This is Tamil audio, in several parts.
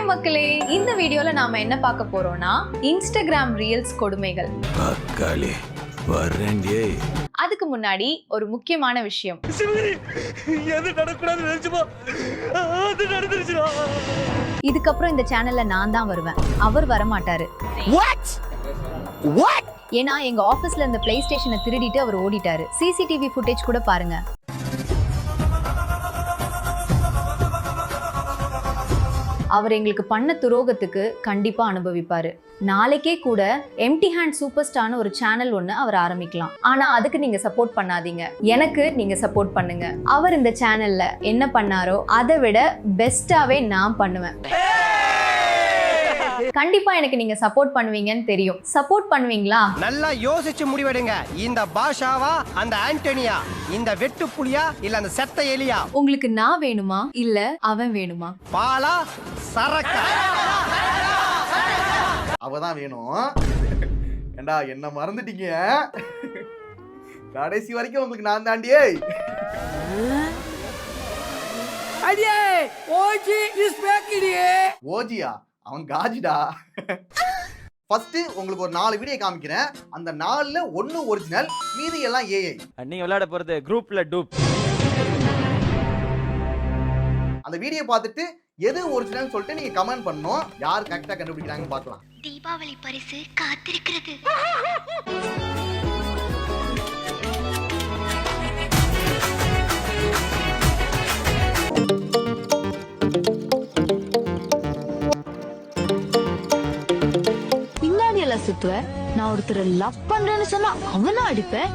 மக்களே, இந்த வீடியோல நாம என்ன பார்க்க போறோம்னா இன்ஸ்டாகிராம் ரீல்ஸ் கொடுமைகள். அதுக்கு முன்னாடி ஒரு முக்கியமான விஷயம். இதுக்கப்புறம் இந்த சேனல்ல நான் தான் வருவேன், அவர் வரமாட்டாரு. ஏன்னா எங்க ஆபீஸ்ல இந்த பிளே ஸ்டேஷனை திருடிட்டு அவர் ஓடிட்டாரு. சிசிடிவி ஃபுட்டேஜ் கூட பாருங்க. அவர் எங்களுக்கு பண்ண துரோகத்துக்கு கண்டிப்பா அனுபவிப்பாரு. நாளைக்கே கூட எம்டி ஹேண்ட் சூப்பர் ஸ்டார்னு ஒரு சேனல் ஒண்ணு அவர் ஆரம்பிக்கலாம். ஆனா அதுக்கு நீங்க சப்போர்ட் பண்ணாதீங்க, எனக்கு நீங்க சப்போர்ட் பண்ணுங்க. அவர் இந்த சேனல்ல என்ன பண்ணாரோ அதை விட பெஸ்டாவே நான் பண்ணுவேன். கண்டிப்பா எனக்கு நீங்க சப்போர்ட் பண்ணுவீங்கன்னு தெரியும். சப்போர்ட் பண்ணுவீங்களா? நல்லா யோசிச்சு முடிவெடுங்க. இந்த பாஷாவா, அந்த ஆண்டனியா, இந்த வெட்டு புலியா, இல்ல அந்த செத்த எலியா? உங்களுக்கு நான் வேணுமா இல்ல அவன் வேணுமா? பாலா சரக்கா? அவதான் வேணும். ஏண்டா என்ன மறந்துட்டீங்க? கடைசி வரைக்கும் உங்களுக்கு நான் தாண்டியே. அடியே ஓஜி இஸ் பேக் இடியே. ஓஜியா? அவன் காஜிடா. ஃபர்ஸ்ட் உங்களுக்கு ஒரு 4 வீடியோ காமிக்கிறேன். அந்த 4ல 1 ஒரிஜினல், மீதி எல்லாம் ஏஐ. நீங்க விளையாட போறது குரூப்ல டூப். அந்த வீடியோ பார்த்துட்டு எது ஒரிஜினல் சொல்லிட்டு நீங்க கமெண்ட் பண்ணனும். யார் கரெக்ட்டா கண்டுபிடிக்கிறாங்கன்னு பார்க்கலாம். தீபாவளி பரிசு காத்திருக்கிறது. பின்னாடி எல்லாம் சுத்துவ. நான் ஒருத்தரை லவ் பண்றேன்னு சொன்னா அவனா அடிப்பேன்.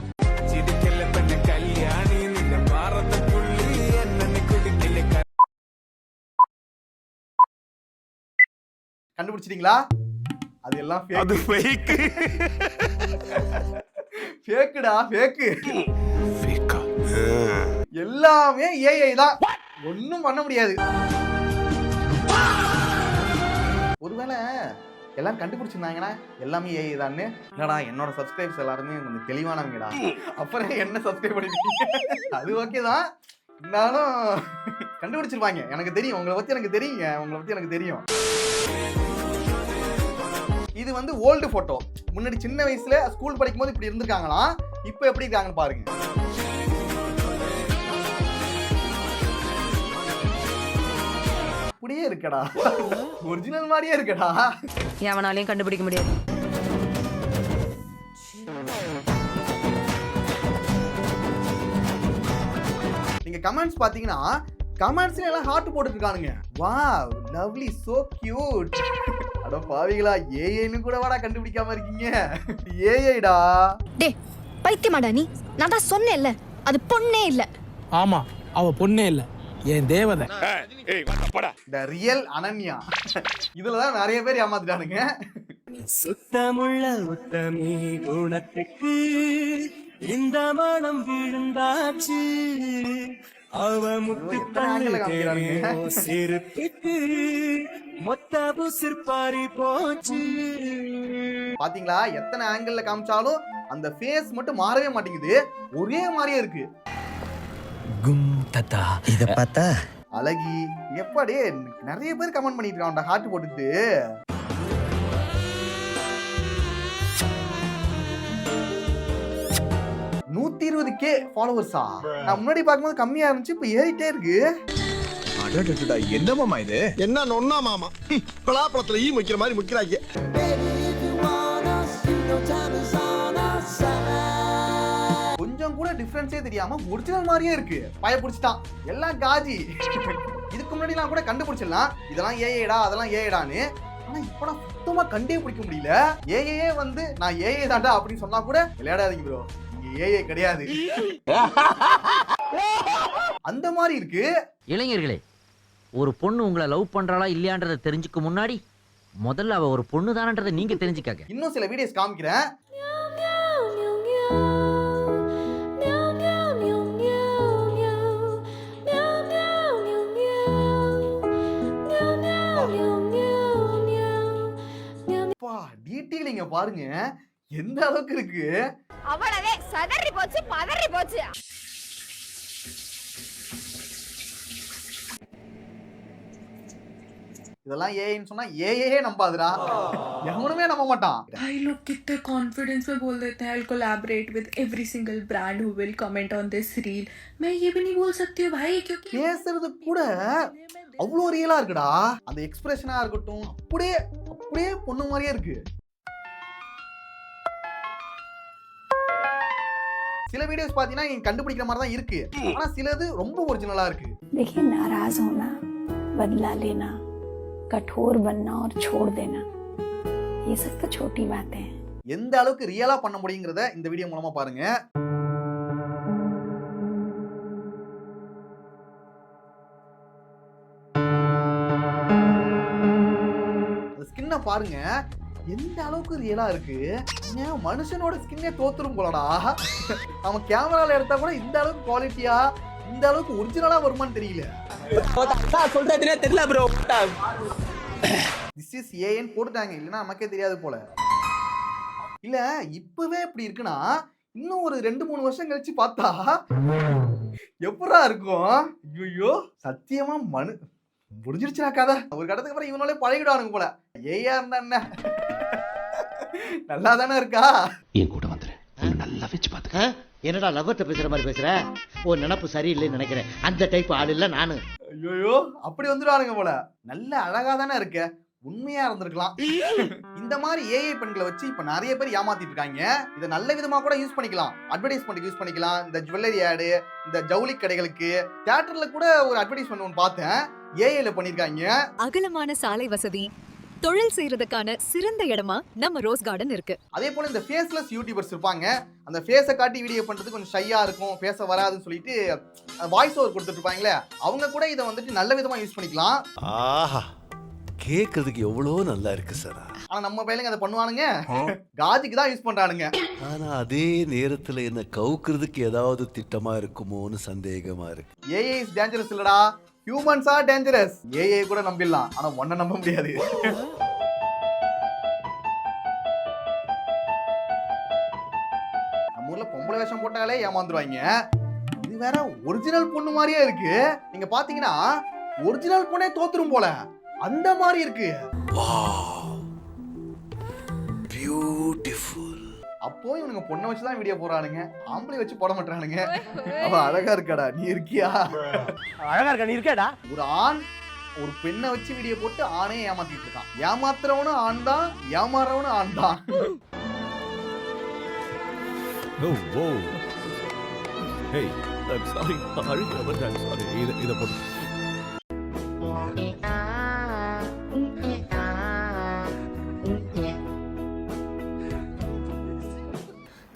கண்டுபிடிச்சிட்டீங்களா? அது எல்லாம் ஃபேக். அது ஃபேக். ஃபேக்குடா, ஃபேக். ஃபேக்கா? எல்லாமே ஏஐ தான். ஒண்ணும் பண்ண முடியாது. ஒருவேளை எல்லாம் கண்டுபிடிச்சிருந்தாங்கன்னா எல்லாமே ஏஐ தான்னு. என்னடா என்னோட சப்ஸ்கிரைபர்ஸ் எல்லாருமே கொஞ்சம் தெளிவானவங்கடா, அப்புறம் என்ன சப்ஸ்கிரைப் பண்ணிருக்கீங்க? அது ஓகே தான், இருந்தாலும் கண்டுபிடிச்சிருப்பாங்க. எனக்கு தெரியும், உங்களை பத்தி எனக்கு தெரியுங்க, உங்களை பத்தி எனக்கு தெரியும். இது வந்து ஓல்டு போட்டோ. முன்னாடி சின்ன வயசுல ஸ்கூல் படிக்கும் போது இப்படி இருந்திருக்காங்களாம். இப்போ எப்படி இருக்காங்கன்னு பாருங்க. அப்படியே இருக்கடா, ஒரிஜினல் மாதிரியே இருக்கடா. எவனாலையும் கண்டுபிடிக்க முடியாது. நீங்க கமெண்ட்ஸ் பாத்தீங்கன்னா கமெண்ட்ஸ்ல எல்லாம் ஹார்ட் போட்டு இருக்கானுங்க. Wow, lovely, so cute. அட பாவிகளா, ஏஐன்னு கூட வாடா கண்டுபிடிக்காம இருக்கீங்க. ஏஐடா. டேய் பைத்தியமாடா நீ? நான் தான் சொன்னேன்ல, அது பொண்ணே இல்ல. ஆமா, அவ பொண்ணே இல்ல, என் தேவதை. The real Ananya. இதுலதான் நிறைய பேர் ஏமாத்திட்டானுங்க. சுத்தமுள்ள உத்தமி குணத்துக்கு இந்த மனம் விழுந்தாச்சு. அவ முத்து சிறுப்பிட்டு மொத்த சிற்பாரி போச்சு. பாத்தீங்களா, எத்தனை ஆங்கிள் காமிச்சாலும் அந்த ஃபேஸ் மட்டும் மாறவே மாட்டேங்குது, ஒரே மாதிரியே இருக்கு. கும் தத்தா இத பார்த்தா அழகி எப்படி நிறைய பேர் கமெண்ட் பண்ணிட்டு இருக்காங்க ஹார்ட் போட்டுட்டு. $120K ஃபாலோவர்ஸா? நான் முன்னாடி பார்க்கும்போது கம்மியா இருந்துச்சு, இப்போ ஏறிட்டே இருக்கு. என்ன மாமா இது? என்ன நொன்னா மாமா, பலாப்பழத்துல ஈ முக்கிற மாதிரி முக்கிறாங்க. கொஞ்சம் கூட டிஃபரன்ஸே தெரியாம ஒரிஜினல் மாதிரியே இருக்கு. பயப்பிடிச்சிட்டான், எல்லாம் காஜி. இதுக்கு முன்னாடி நான் கூட கண்டுபிடிச்சிடலாம், இதெல்லாம் ஏஐடா அதெல்லாம் ஏஐடான்னு. ஆனா இப்ப சுத்தமா கண்டே பிடிக்க முடியல. ஏஐயே வந்து நான் ஏஐ தாண்டா அப்படின்னு சொன்னா கூட விளையாடாதீங்க ப்ரோ, நீங்க ஏஐ கிடையாது. அந்த மாதிரி இருக்கு. இளைஞர்களே, ஒரு பொண்ணு உங்களை லவ் பண்றாளா இல்லையான்றதை தெரிஞ்சுக்க முன்னாடி முதல்ல அவ ஒரு பொண்ணு தானன்றதை நீங்க தெரிஞ்சுக்காங்க. இன்னும் சில வீடியோஸ் காமிக்கிறேன். டீட்டெயிலிங்க பாருங்க எந்த அளவுக்கு இருக்கு. அவளவே சதறி போச்சு, பதறி போச்சு. இதெல்லாம் ஏஐன்னு சொன்னா ஏஐயே நம்பாதுடா, எவனுமே நம்ப மாட்டான். भाई लोग कितने कॉन्फिडेंस में बोल देते हैं I'll collaborate with every single brand who will comment on this reel. मैं ये भी नहीं बोल सकती हूँ भाई क्योंकि பேசுறது கூட அவ்வளோ ரியலா இருக்குடா. அந்த எக்ஸ்பிரஷனா இருக்கட்டும் அப்படியே அப்படியே பொண்ணு மாதிரியே இருக்கு. சில வீடியோஸ் பாத்தீங்கன்னா நீங்க கண்டுபிடிக்கிற மாதிரி தான் இருக்கு, ஆனா சிலது ரொம்ப ஒரிஜினலா இருக்கு. देखिए, नाराज होना, बदला लेना, कठोर बनना और छोड़ देना, ये सब तो छोटी बातें हैं. எந்த அளவுக்கு ரியலா பண்ண முடியுங்கிறத இந்த வீடியோ மூலமா பாருங்க. ஸ்கின்னை பாருங்க எந்த அளவுக்கு ரியலா இருக்கு. ஏன் மனுஷனோட ஸ்கின்னே தோத்துரும் போலடா. அவன் கேமரால எடுத்தா கூட இந்த அளவுக்கு குவாலிட்டியா இந்த அளவுக்கு ஒரிஜினலா வருமான்னு தெரியல. சொல்றதுனே தெரியல ப்ரோ. திஸ் இஸ் ஏன்னு போட்டுட்டாங்க, இல்லைன்னா நமக்கே தெரியாது போல. இல்ல இப்பவே இப்படி இருக்குன்னா இன்னும் ஒரு 2-3 வருஷம் கழிச்சு பார்த்தா எப்படா இருக்கும்? ஐயோ சத்தியமா முடிஞ்சிருச்சுனா கதை. ஒரு கடத்துக்கு அப்புறம் இவனாலே பழகிடானுங்க போல. ஏயா இருந்தா என்ன, நல்லா தானே இருக்கா? என் கூட வந்துரு, நல்லா வச்சு பாத்துக்க. என்னடா லவ்வர்ட்ட பேசுற மாதிரி பேசுற? ஓ நினப்பு சரியில்லைன்னு நினைக்கிறேன். அந்த டைப் ஆள் இல்ல நானு. ஐயோ அப்படி வந்துடுவானுங்க போல. நல்ல அழகா தானே இருக்க, உண்மையா இருந்திருக்கலாம். இந்த மாதிரி ஏஐ பெண்களை வச்சு இப்ப நிறைய பேர் ஏமாத்திட்டு இருக்காங்க. இதை நல்ல விதமா கூட யூஸ் பண்ணிக்கலாம், அட்வர்டைஸ்மெண்ட் யூஸ் பண்ணிக்கலாம். இந்த ஜுவல்லரி ஆடு, இந்த ஜவுளி கடைகளுக்கு, தியேட்டர்ல கூட ஒரு அட்வர்டைஸ்மெண்ட் ஒன்று பார்த்தேன், ஏஐல பண்ணிருக்காங்க. அகலமான சாலை வசதி, தொழில் செய்யறதுக்கான சிறந்த இடமா நம்ம ரோஸ் கார்டன் இருக்கு. அதே போல இந்த ஃபேஸ்லெஸ் யூடியூபர்ஸ் இருப்பாங்க, அந்த ஃபேஸை காட்டி வீடியோ பண்றதுக்கு கொஞ்சம் ஷையா இருக்கும், பேச வராதுன்னு சொல்லிட்டு வாய்ஸ் ஓவர் கொடுத்துட்டு இருப்பாங்களே, அவங்க கூட இதை வந்துட்டு நல்ல விதமா யூஸ் பண்ணிக்கலாம். ஆஹா, கேக்குறதுக்கு எவ்வளோ நல்லா இருக்கு சார். ஆனா நம்ம பையனுங்க அதை பண்ணுவானுங்க, காஜிக்கு தான் யூஸ் பண்றானுங்க. ஆனா அதே நேரத்துல என்ன கவுக்குறதுக்கு ஏதாவது திட்டமா இருக்குமோன்னு சந்தேகமா இருக்கு. ஏஐ இஸ் டேஞ்சரஸ் இல்லடா, ஹியூமன்ஸ் ஆர் டேஞ்சரஸ். ஏஐ கூட நம்பிடலாம், ஆனா ஒன்ன நம்ப முடியாது. நம்ம ஊர்ல பொம்பளை வேஷம் போட்டாலே ஏமாந்துருவாங்க. இது வேற ஒரிஜினல் பொண்ணு மாதிரியே இருக்கு. நீங்க பாத்தீங்கன்னா ஒரிஜினல் பொண்ணே தோத்துரும் போல, அந்த மாதிரி இருக்கு. பியூட்டிஃபுல். அப்போ இவனுங்க பொண்ணை வச்சுதான் வீடியோ போறானுங்க, ஆம்பளை வச்சு போட மாட்டானுங்க. அவன் அழகா இருக்காடா, நீ இருக்கியா? அழகா இருக்கா, நீ இருக்கேடா. ஒரு ஆண் ஒரு பெண்ணை வச்சு வீடியோ போட்டு ஆணே ஏமாத்திட்டு இருக்கான். ஏமாத்துறவனும் ஆண் தான், ஏமாறவனும் ஆண் தான்.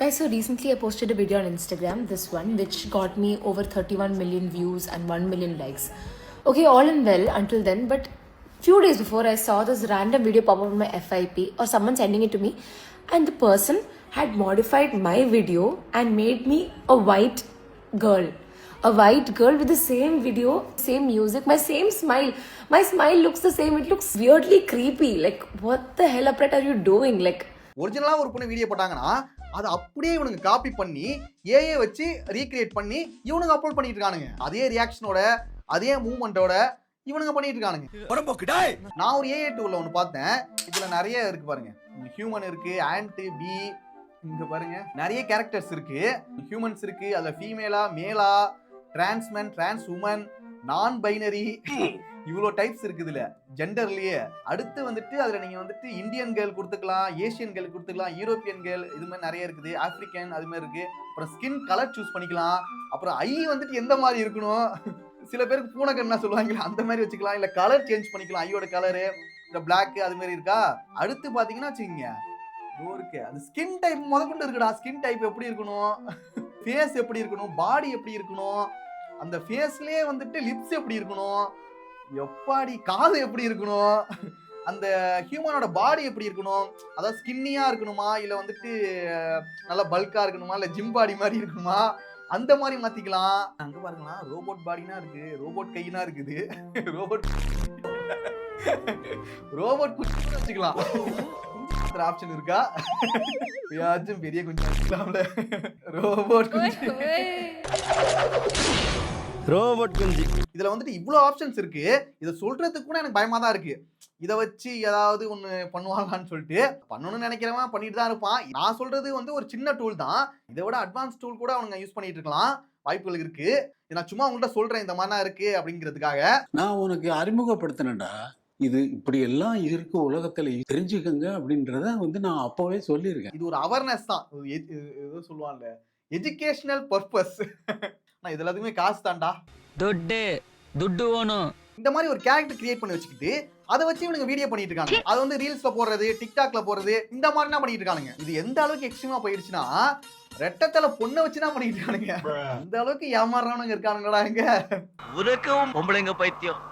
Guys, so recently I posted a video on Instagram, this one, which got me over 31 million views and 1 million likes. Okay, all in well until then, but few days before I saw this random video pop up on my FYP or someone sending it to me, and the person had modified my video and made me a white girl. A white girl with the same video, same music, my same smile. My smile looks the same, it looks weirdly creepy. Like, what the hell up are you doing? Like, ஒரிஜினலா ஒரு பொண்ணு வீடியோ போட்டாங்கன்னா அதை அப்படியே இவனுங்க காப்பி பண்ணி ஏஐ வச்சு ரீக்ரியேட் பண்ணி இவனுங்க அப்லோட் பண்ணிட்டு இருக்கானுங்க. அதே ரியாக்ஷனோட அதே மூவ்மெண்டோட இவனுங்க பண்ணிட்டு இருக்கானுங்க. நான் ஒரு ஏஐ டூல்ல ஒன்று பார்த்தேன், இதுல நிறைய இருக்கு பாருங்க. ஹியூமன் இருக்கு, ஆண்ட், பி, இங்க பாருங்க நிறைய கேரக்டர்ஸ் இருக்கு. ஹியூமன்ஸ் இருக்கு, அதுல ஃபீமேலா, மேலா, டிரான்ஸ்மேன், டிரான்ஸ் உமன், நான் பைனரி, இவ்வளோ டைப்ஸ் இருக்குது இதுல ஜெண்டர்லயே. அடுத்து வந்துட்டு அதுல நீங்க வந்துட்டு இந்தியன் கேர்ள் கொடுத்துக்கலாம், ஏசியன் கேர்ள் கொடுத்துக்கலாம், யூரோப்பியன் கேர்ள், இது மாதிரி நிறைய இருக்குது, ஆப்பிரிக்கன் அது மாதிரி இருக்கு. அப்புறம் ஸ்கின் கலர் சூஸ் பண்ணிக்கலாம். அப்புறம் ஐ வந்துட்டு எந்த மாதிரி இருக்கணும், சில பேருக்கு பூனைக்கண்ணா சொல்லுவாங்களா அந்த மாதிரி வச்சுக்கலாம், இல்ல கலர் சேஞ்ச் பண்ணிக்கலாம், ஐயோட கலரு, இந்த பிளாக் அது மாதிரி இருக்கா. அடுத்து பாத்தீங்கன்னா வச்சுக்கோங்க இருக்கு அந்த ஸ்கின் டைப் முதற்கொண்டு இருக்குடா. ஸ்கின் டைப் எப்படி இருக்கணும், ஃபேஸ் எப்படி இருக்கணும், பாடி எப்படி இருக்கணும், அந்த ஃபேஸ்லயே வந்துட்டு லிப்ஸ் எப்படி இருக்கணும், எப்பாடி காது எப்படி இருக்கணும், அந்த ஹியூமனோட பாடி எப்படி இருக்கணும், அதாவது ஸ்கின்னியா இருக்கணுமா, இல்ல வந்துட்டு நல்லா பல்கா இருக்கணுமா, இல்ல ஜிம் பாடி மாதிரி இருக்கணுமா, அந்த மாதிரி மாத்திக்கலாம். அங்க பாருங்களா ரோபோட் பாடினா இருக்கு, ரோபோட் கையினா இருக்குது, ரோபோட் வச்சுக்கலாம். ஆப்ஷன் இருக்கா? யாச்சும் பெரிய குஞ்சு வச்சுக்கலாம்ல ரோபோட் குஞ்சு. ரோபோட் குஞ்சு. இதுல வந்துட்டு இவ்வளவு ஆப்ஷன்ஸ் இருக்கு. இதை சொல்றதுக்கு கூட எனக்கு பயமா தான் இருக்கு. இதை வச்சு ஏதாவது ஒண்ணு பண்ணுவாங்கன்னு சொல்லிட்டு பண்ணணும்னு நினைக்கிறவன் பண்ணிட்டு தான் இருப்பான். நான் சொல்றது வந்து ஒரு சின்ன டூல் தான். இதை விட அட்வான்ஸ் டூல் கூட அவங்க யூஸ் பண்ணிட்டு இருக்கலாம், வாய்ப்புகள் இருக்கு. நான் சும்மா உங்கள்கிட்ட சொல்றேன் இந்த மாதிரிலாம் இருக்கு அப்படிங்கிறதுக்காக. நான் உனக்கு அறிமுகப்படுத்தினேன்டா, இது இப்படி எல்லாம் இருக்கு உலகத்துல, தெரிஞ்சுக்கங்க அப்படின்றத வந்து நான் அப்பவே சொல்லியிருக்கேன். இது ஒரு அவேர்னஸ் தான், ஏதோ சொல்லுவாங்கல்ல, எஜுகேஷனல் பர்பஸ். நான் இது எல்லாத்துக்குமே காசு தான்டா. துட்டு வேணும். இந்த மாதிரி ஒரு கேரக்டர் கிரியேட் பண்ணி வச்சுக்கிட்டு அதை வச்சு இவனுங்க வீடியோ பண்ணிட்டு இருக்காங்க. அது வந்து ரீல்ஸ்ல போடுறது, டிக்டாக்ல போடுறது, இந்த மாதிரி தான் பண்ணிட்டு இருக்கானுங்க. இது எந்த அளவுக்கு எக்ஸ்ட்ரீமா போயிடுச்சுன்னா ரெட்டத்தல பொண்ணை வச்சுதான் பண்ணிட்டு இருக்கானுங்க. அந்த அளவுக்கு ஏமாறுறவனுங்க இருக்கானுங்களா இங்க. உனக்கும் பொம்பளைங்க பைத்தியம்.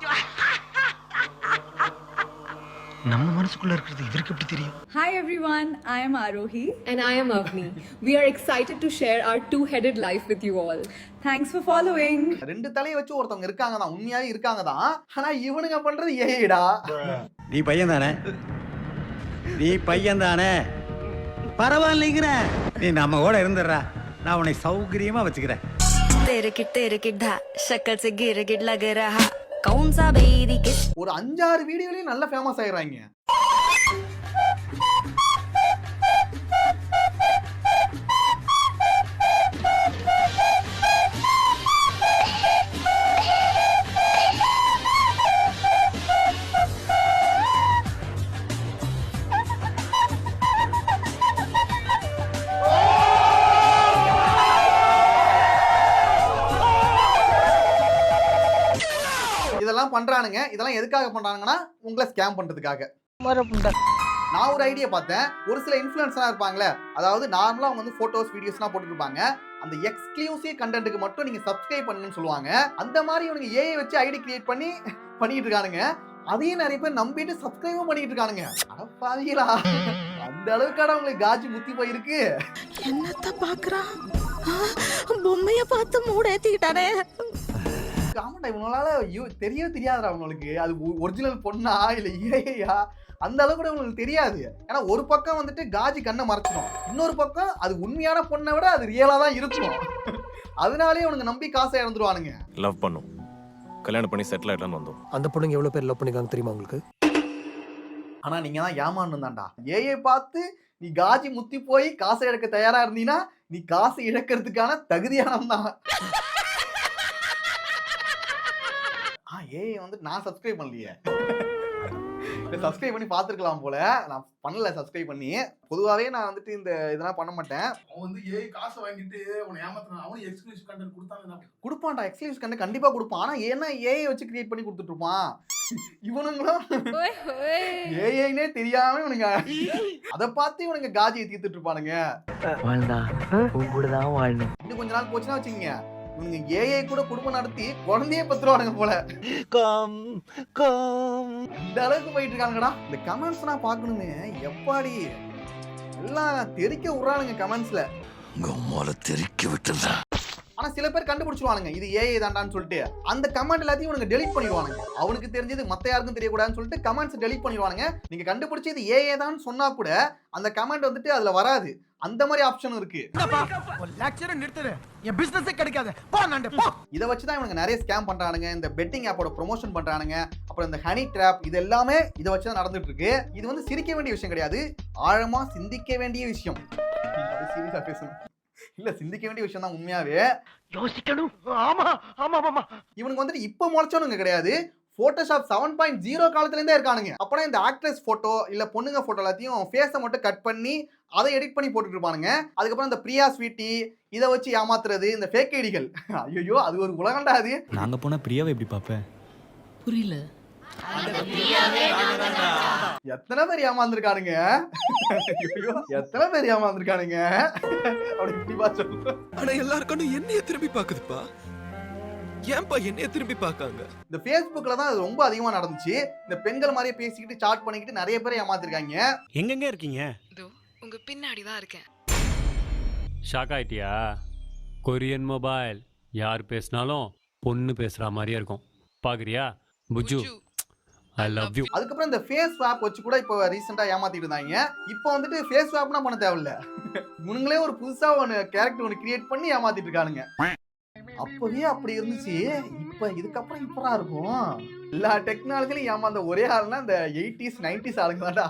நம்ம மனசுக்குள்ள இருக்கிறது இவருக்கு எப்படி தெரியும்? Hi everyone, I am Arohi. And I am Avni. We are excited to share our two-headed life with you all. Thanks for following. ரெண்டு தலையை வச்சு ஒருத்தவங்க இருக்காங்க தான், உண்மையாவே இருக்காங்க தான். ஆனா இவனுங்க பண்றது ஏடா. நீ பையன் தானே, நீ பையன் தானே, பரவாயில்லைங்கிற நீ நம்ம கூட இருந்துடுறா, நான் உன்னை சௌகரியமா வச்சுக்கிறேன். ஒரு 5-6 வீடியோலயும் நல்ல ஃபேமஸ் ஆயிடுறாங்க. இதெல்லாம் பண்றானுங்க. இதெல்லாம் எதுக்காக பண்றாங்கன்னா உங்களை ஸ்கேம் பண்றதுக்காக. நான் ஒரு ஐடியா பார்த்தேன். ஒரு சில இன்ஃப்ளூயன்சரா இருப்பாங்களே, அதாவது நார்மலா அவங்க வந்து போட்டோஸ் வீடியோஸ்லாம் போட்டுட்டு இருப்பாங்க. அந்த எக்ஸ்க்ளூசிவ் கண்டென்ட்க்கு மட்டும் நீங்க சப்ஸ்கிரைப் பண்ணுங்கன்னு சொல்லுவாங்க. அந்த மாதிரி இவனுங்க ஏஐ வச்சு ஐடி கிரியேட் பண்ணிட்டு இருக்கானுங்க. அதையும் நிறைய பேர் நம்பிட்டு சப்ஸ்கிரைபும் பண்ணிட்டு இருக்கானுங்க. அட பாவிகளா, அந்த அளவுக்கான உங்களுக்கு காஜி முத்தி போயிருக்கு. என்னத்த பாக்குறா, பொம்மைய பார்த்து மூடேத்திட்டானே. ஆமாண்டா, இவங்களால தெரியவே தெரியாதுடா அவங்களுக்கு அது ஒரிஜினல் பொண்ணா இல்ல ஏஐயா, அந்த அளவுக்கு கூட உங்களுக்கு தெரியாது. ஏன்னா ஒரு பக்கம் வந்துட்டு காஜி கண்ணை மறைச்சிடும், இன்னொரு பக்கம் அது உண்மையான பொண்ணை விட அது ரியலா தான் இருக்கும். அதனாலே அவனுக்கு நம்பி காசை இழந்துருவானுங்க. லவ் பண்ணும், கல்யாணம் பண்ணி செட்டில் ஆயிடலாம்னு வந்தோம். அந்த பொண்ணுங்க எவ்வளவு பேர் லவ் பண்ணிருக்காங்க தெரியுமா உங்களுக்கு? ஆனா நீங்க தான் ஏமாறணும் தான்டா. ஏஐ பார்த்து நீ காஜி முத்தி போய் காசை இழக்க தயாரா இருந்தீங்கன்னா நீ காசை இழக்கிறதுக்கான தகுதியானவன் தான். ஏஐ வந்து நான் சப்ஸ்கிரைப் பண்ணலையே, சப்ஸ்கிரைப் பண்ணி பார்த்துருக்கலாம் போல, நான் பண்ணல சப்ஸ்கிரைப் பண்ணி. பொதுவாகவே நான் வந்துட்டு இந்த இதெல்லாம் பண்ண மாட்டேன். அவன் வந்து ஏஐ காசை வாங்கிட்டு உன்னை ஏமாத்துறான். அவனும் எக்ஸ்க்ளூசிவ் கண்டென்ட் கொடுப்பான்டா, எக்ஸ்க்ளூசிவ் கண்டென்ட் கண்டிப்பா கொடுப்பான். ஆனா ஏன்னா ஏஐ வச்சு கிரியேட் பண்ணி கொடுத்துட்டு இருப்பான். இவனுங்களும் ஏஐனே தெரியாம இவனுங்க அதை பார்த்து இவனுங்க காஜியை தீர்த்துட்டு இருப்பானுங்க. இன்னும் கொஞ்ச நாள் போச்சுன்னா வச்சுக்கீங்க, இவங்க ஏஐ கூட குடும்பம் நடத்தி குழந்தையே பத்துருவானுங்க போல. இந்த அளவுக்கு போயிட்டு இருக்காங்கடா. இந்த கமெண்ட்ஸ் நான் பார்க்கணுமே, எப்பாடி எல்லாம் தெரிக்க விடுறானுங்க கமெண்ட்ஸ்ல. தெரிக்க விட்டுறா. ஆனா சில பேர் கண்டுபிடிச்சிருவானுங்க இது ஏஐ தாண்டான்னு சொல்லிட்டு அந்த கமெண்ட் எல்லாத்தையும் இவனுங்க டெலீட் பண்ணிடுவானுங்க. அவனுக்கு தெரிஞ்சது மத்த யாருக்கும் தெரியக்கூடாதுன்னு சொல்லிட்டு கமெண்ட்ஸ் டெலீட் பண்ணிடுவானுங்க. நீங்க கண்டுபிடிச்சி இது ஏஐ தான் சொன்னா கூட அந்த கமெண்ட் வந்துட்டு அதுல வராது. அந்த மாதிரி ஆப்ஷன் இருக்கு. இதை வச்சுதான் இவங்க நிறைய ஸ்கேம் பண்றானுங்க. இந்த பெட்டிங் ஆப்போட ப்ரொமோஷன் பண்றானுங்க. அப்புறம் இந்த ஹனி ட்ராப், இது எல்லாமே இதை வச்சுதான் நடந்துட்டு இருக்கு. இது வந்து சிரிக்க வேண்டிய விஷயம் கிடையாது, ஆழமா சிந்திக்க வேண்டிய விஷயம். சீரியஸா பேசணும் இல்ல, சிந்திக்க வேண்டிய விஷயம் தான். உண்மையாவே யோசிக்கணும். ஆமா ஆமா ஆமா. இவனுக்கு வந்துட்டு இப்ப முளைச்சவனுங்க கிடையாது, போட்டோஷாப் 7.0 காலத்துல இருந்தே இருக்கானுங்க. அப்பனா இந்த ஆக்ட்ரஸ் போட்டோ இல்ல பொண்ணுங்க போட்டோ எல்லாத்தையும் ஃபேஸை மட்டும் கட் பண்ணி அதை எடிட் பண்ணி போட்டுட்டு இருப்பானுங்க. அதுக்கப்புறம் இந்த பிரியா ஸ்வீட்டி இதை வச்சு ஏமாத்துறது, இந்த ஃபேக் ஐடிகள். ஐயோ, அது ஒரு உலகண்டா. அது நாங்க போனா பிரியாவை எப்படி பாப்பேன்? புரியல. எத்தனை பேர் ஏமாந்துருக்கானுங்க, எத்தனை பேர் ஏமாந்துருக்கானுங்க. அப்படி இப்படிப்பா சொல்லுங்க. ஆனா எல்லாருக்கும் என்னைய திரும்பி பாக்குதுப்பா, ஏன்பா என்னைய திரும்பி பாக்காங்க? இந்த Facebookல தான் அது ரொம்ப அதிகமா நடந்துச்சு. இந்த பெண்கள் மாதிரியே பேசிக்கிட்டு சாட் பண்ணிக்கிட்டு நிறைய பேர் ஏமாத்திருக்காங்க. எங்கெங்க இருக்கீங்க? உங்க பின்னாடி தான் இருக்கேன். ஷாக் ஆயிட்டியா? கொரியன் மொபைல் யார் பேசினாலும் பொண்ணு பேசுற மாதிரியே இருக்கும். பாக்குறியா புஜு? I love you. அதுக்கப்புறம் இந்த ஃபேஸ் ஸ்வாப் வச்சு கூட இப்போ ரீசெண்டா ஏமாத்திட்டு இருந்தாங்க. இப்போ வந்துட்டு ஃபேஸ் ஸ்வாப்னா பண்ண தேவையில்ல, இவனுங்களே ஒரு புதுசா ஒன்று கேரக்டர் ஒன்று கிரியேட் பண்ணி ஏமாத்திட்டு இருக்கானுங்க. அப்பவே அப்படி இருந்துச்சு, இப்ப இதுக்கப்புறம் இப்படா இருக்கும். எல்லா டெக்னாலஜிலையும் ஏமாந்த ஒரே ஆளுனா இந்த 80s 90s ஆளுங்க தான்டா.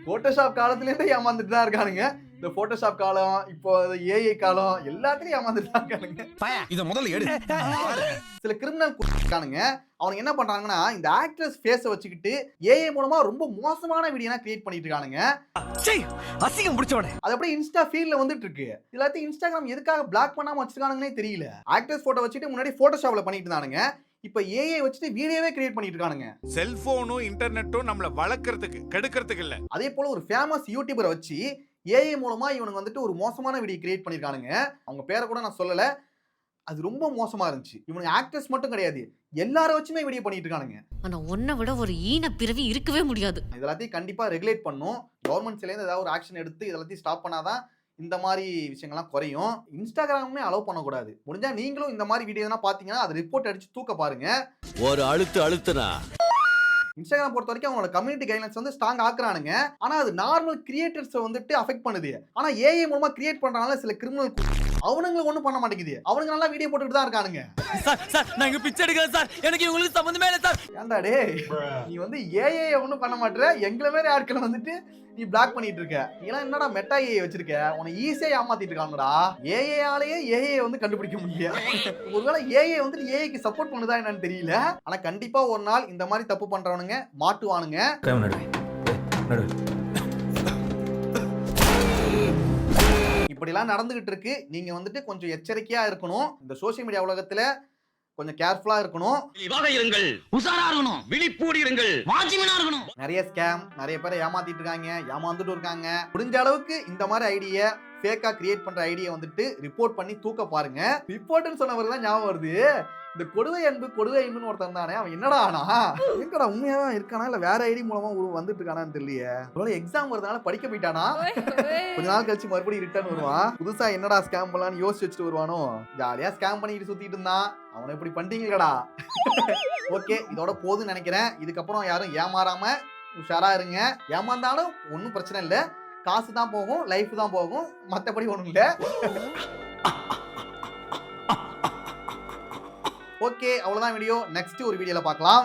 போட்டோஷாப் காலத்துல இருந்தே ஏமாந்துட்டு தான் இருக்கானுங்க. இந்த போட்டோஷாப் காலம், இப்போ ஏஐ காலம், எல்லாத்துலயும் ஏமாந்துட்டு தான் இருக்கானுங்க. இத முதல்ல எடு. சில கிரிமினல் இருக்கானுங்க, அவனுங்க என்ன பண்றாங்கன்னா இந்த ஆக்ட்ரஸ் ஃபேஸை வச்சுக்கிட்டு ஏஐ மூலமா ரொம்ப மோசமான வீடியோலாம் கிரியேட் பண்ணிட்டு இருக்கானுங்க. அசிங்கம் பிடிச்சவனே. அது அப்படியே இன்ஸ்டா ஃபீல்ட்ல வந்துட்டு இருக்கு. எல்லாத்தையும் இன்ஸ்டாகிராம் எதுக்காக பிளாக் பண்ணாம வச்சிருக்கானுங்கன்னே தெரியல. ஆக்ட்ரஸ் போட்டோ வச்சுட்டு முன்னாடி போட்டோஷாப்ல பண்ணிட்டு இருந்தானுங்க, இப்ப ஏஐ வச்சுட்டு வீடியோவே கிரியேட் பண்ணிட்டு இருக்கானுங்க. செல்போனும் இன்டர்நெட்டும் நம்மள வளர்க்கறதுக்கு கெடுக்கிறதுக்கு இல்ல. அதே போல ஒரு ஃபேமஸ் யூடியூபரை வச்சு ஏஐ மூலமா இவனுங்க வந்துட்டு ஒரு மோசமான வீடியோ கிரியேட் பண்ணிருக்கானுங்க. அவங்க பேரை கூட நான் சொல்லல, அது ரொம்ப மோசமா இருந்துச்சு. இவனுங்க ஆக்டர்ஸ் மட்டும் கிடையாது, எல்லாரும் வச்சுமே வீடியோ பண்ணிட்டு இருக்கானுங்க. ஆனா உன்னை விட ஒரு ஈன பிறவி இருக்கவே முடியாது. இதெல்லாத்தையும் கண்டிப்பா ரெகுலேட் பண்ணும். கவர்மெண்ட் சைடுல இருந்து ஏதாவது ஒரு ஆக்ஷன் எடுத்து இதெல்லாத்தையும் ஸ்டாப் பண்ணாதான் இந்த மாதிரி விஷயங்கள்லாம் குறையும். இன்ஸ்டாகிராமே அலோவ் பண்ணக்கூடாது. முடிஞ்சா நீங்களும் இந்த மாதிரி வீடியோ எல்லாம் பாத்தீங்கன்னா அதை ரிப்போர்ட் அடிச்சு தூக்க பாருங்க. ஒரு அழுத்துனா இன்ஸ்டாகிராம் பொறுத்த வரைக்கும் அவங்களோட கம்யூனிட்டி கைட்லைன்ஸ் வந்து ஸ்ட்ராங் ஆக்குறானுங்க. ஆனா அது நார்மல் கிரியேட்டர்ஸ் வந்துட்டு அஃபெக்ட் பண்ணுது. ஆனா ஏஐ மூலமா கிரியேட் பண்றதுனால சில கிரிமினல் அவனுங்களுக்கு ஒண்ணும் பண்ண மாட்டேங்குது. அவனுங்க நல்லா வீடியோ போட்டுட்டு தான் இருக்கானுங்க. சார் நான் இங்க பிச்சை எடுக்கிறேன் சார், எனக்கு இவங்களுக்கு சம்பந்தமே இல்லை சார். ஏன்டா டேய், நீ வந்து ஏஐ ஒன்றும் பண்ண மாட்டேற, எங்களை மாதிரி ஆட்களை வந்துட்டு நீ பிளாக் பண்ணிட்டு இருக்க. நீலாம் என்னடா மெட்டா ஏஐ வச்சிருக்க, உன்னை ஈஸியா ஏமாத்திட்டு இருக்காங்கடா. ஏஐயாலேயே ஏஐ வந்து கண்டுபிடிக்க முடியல. ஒருவேளை ஏஐ வந்துட்டு ஏஐக்கு சப்போர்ட் பண்ணுதா என்னன்னு தெரியல. ஆனா கண்டிப்பா ஒரு நாள் இந்த மாதிரி தப்பு பண்றவனுங்க மாட்டுவானுங்க. இப்படிலாம் நடந்துகிட்டு இருக்கு. நீங்க வந்துட்டு கொஞ்சம் எச்சரிக்கையா இருக்கணும். இந்த சோசியல் மீடியா உலகத்துல கொஞ்சம் கேர்ஃபுல்லா இருக்கணும். இருங்கள், உஷாரா இருக்கணும், விழிப்போடு இருங்கள், வாட்ச்மேனா இருக்கணும். நிறைய ஸ்கேம், நிறைய பேரை ஏமாத்திட்டு இருக்காங்க, ஏமாந்துட்டு இருக்காங்க. முடிஞ்ச அளவுக்கு இந்த மாதிரி ஐடியா ஃபேக்கா கிரியேட் பண்ற ஐடியா வந்துட்டு ரிப்போர்ட் பண்ணி தூக்க பாருங்க. ரிப்போர்ட்னு சொன்னவர் தான் ஞாபகம் வருது. இந்த கொடுவை அன்புன்னு ஒருத்தன் தானே, அவன் என்னடா ஆனா எங்கடா உண்மையாவா இருக்கானா இல்ல வேற ஐடி மூலமா வந்துட்டு இருக்கானான்னு தெரியலையே. ஒருவேளை எக்ஸாம் வருதுனால படிக்க போயிட்டானா, கொஞ்ச நாள் கழிச்சு மறுபடியும் ரிட்டர்ன் வருவான். புதுசா என்னடா ஸ்கேம் பண்ணலாம்னு யோசிச்சு வச்சுட்டு வருவானோ. ஜாலியா ஸ்கேம் பண்ணிட்டு சுத்திட்டு இருந்தான். அவனை இப்படி பண்ணிட்டீங்களடா. ஓகே, இதோட போதுன்னு நினைக்கிறேன். இதுக்கப்புறம் யாரும் ஏமாறாம உஷாரா இருங்க. ஏமாந்தாலும் ஒன்றும் பிரச்சனை இல்லை, காசு தான் போகும், லைஃப் தான் போகும், மற்றபடி ஒன்றும் இல்லை. ஓகே, அவ்வளோதான் வீடியோ. நெக்ஸ்ட் ஒரு வீடியோல பார்க்கலாம்.